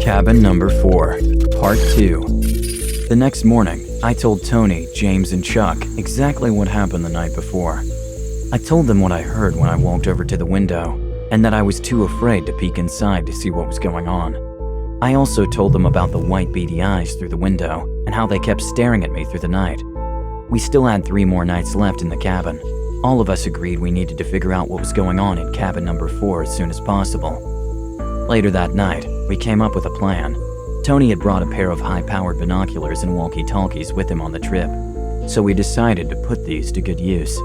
Cabin number 4, part 2. The next morning, I told Tony, James, and Chuck exactly what happened the night before. I told them what I heard when I walked over to the window, and that I was too afraid to peek inside to see what was going on. I also told them about the white beady eyes through the window and how they kept staring at me through the night. We still had 3 more nights left in the cabin. All of us agreed we needed to figure out what was going on in cabin number 4 as soon as possible. Later that night, we came up with a plan. Tony had brought a pair of high-powered binoculars and walkie-talkies with him on the trip, so we decided to put these to good use.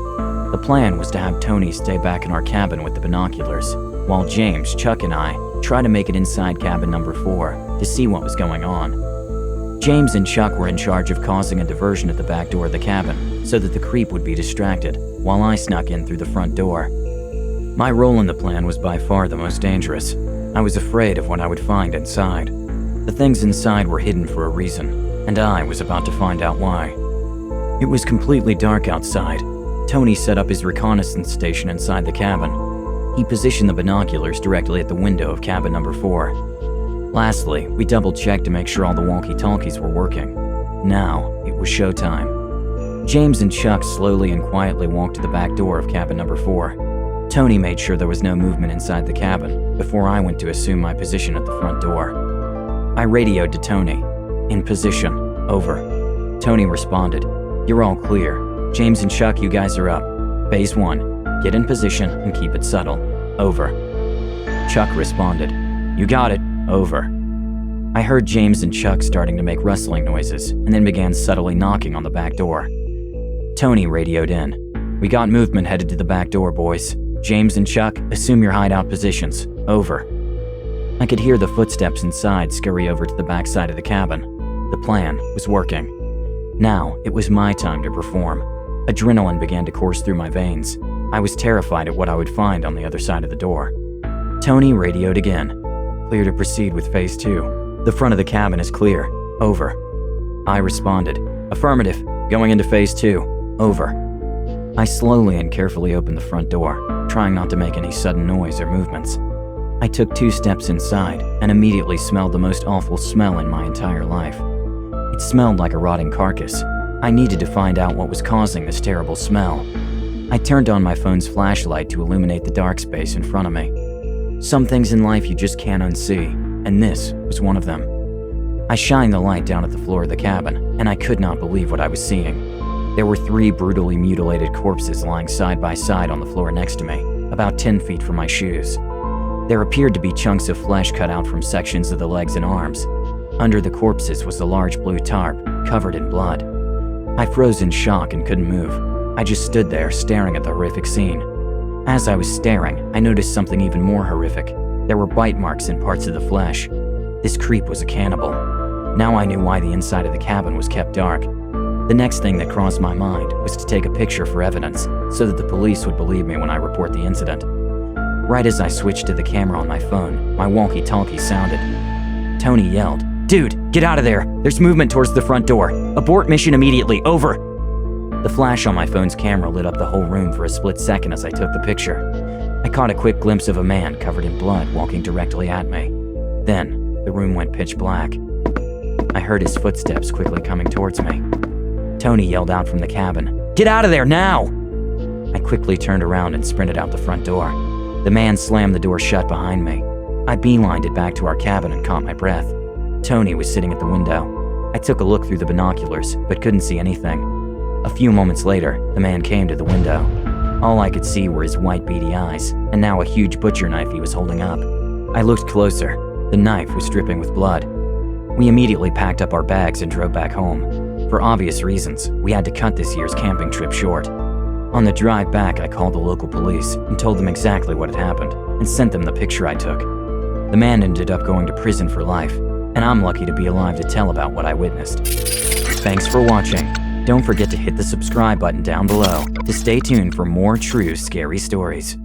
The plan was to have Tony stay back in our cabin with the binoculars, while James, Chuck, and I try to make it inside cabin number 4 to see what was going on. James and Chuck were in charge of causing a diversion at the back door of the cabin so that the creep would be distracted, while I snuck in through the front door. My role in the plan was by far the most dangerous. I was afraid of what I would find inside. The things inside were hidden for a reason, and I was about to find out why. It was completely dark outside. Tony set up his reconnaissance station inside the cabin. He positioned the binoculars directly at the window of cabin number 4. Lastly, we double-checked to make sure all the walkie-talkies were working. Now, it was showtime. James and Chuck slowly and quietly walked to the back door of cabin number 4. Tony made sure there was no movement inside the cabin before I went to assume my position at the front door. I radioed to Tony. In position. Over. Tony responded. You're all clear. James and Chuck, you guys are up. Phase 1. Get in position and keep it subtle. Over. Chuck responded. You got it. Over. I heard James and Chuck starting to make rustling noises and then began subtly knocking on the back door. Tony radioed in. We got movement headed to the back door, boys. James and Chuck, assume your hideout positions. Over. I could hear the footsteps inside scurry over to the back side of the cabin. The plan was working. Now, it was my time to perform. Adrenaline began to course through my veins. I was terrified at what I would find on the other side of the door. Tony radioed again. Clear to proceed with phase 2. The front of the cabin is clear. Over. I responded. Affirmative. Going into phase 2. Over. I slowly and carefully opened the front door, trying not to make any sudden noise or movements. I took 2 steps inside and immediately smelled the most awful smell in my entire life. It smelled like a rotting carcass. I needed to find out what was causing this terrible smell. I turned on my phone's flashlight to illuminate the dark space in front of me. Some things in life you just can't unsee, and this was one of them. I shined the light down at the floor of the cabin, and I could not believe what I was seeing. There were 3 brutally mutilated corpses lying side by side on the floor next to me, about 10 feet from my shoes. There appeared to be chunks of flesh cut out from sections of the legs and arms. Under the corpses was a large blue tarp, covered in blood. I froze in shock and couldn't move. I just stood there staring at the horrific scene. As I was staring, I noticed something even more horrific. There were bite marks in parts of the flesh. This creep was a cannibal. Now I knew why the inside of the cabin was kept dark. The next thing that crossed my mind was to take a picture for evidence so that the police would believe me when I report the incident. Right as I switched to the camera on my phone, my walkie-talkie sounded. Tony yelled, Dude, get out of there! There's movement towards the front door. Abort mission immediately, over! The flash on my phone's camera lit up the whole room for a split second as I took the picture. I caught a quick glimpse of a man covered in blood walking directly at me. Then, the room went pitch black. I heard his footsteps quickly coming towards me. Tony yelled out from the cabin, Get out of there, now! I quickly turned around and sprinted out the front door. The man slammed the door shut behind me. I beelined it back to our cabin and caught my breath. Tony was sitting at the window. I took a look through the binoculars, but couldn't see anything. A few moments later, the man came to the window. All I could see were his white beady eyes, and now a huge butcher knife he was holding up. I looked closer. The knife was dripping with blood. We immediately packed up our bags and drove back home. For obvious reasons, we had to cut this year's camping trip short. On the drive back, I called the local police and told them exactly what had happened and sent them the picture I took. The man ended up going to prison for life, and I'm lucky to be alive to tell about what I witnessed. Thanks for watching. Don't forget to hit the subscribe button down below to stay tuned for more true scary stories.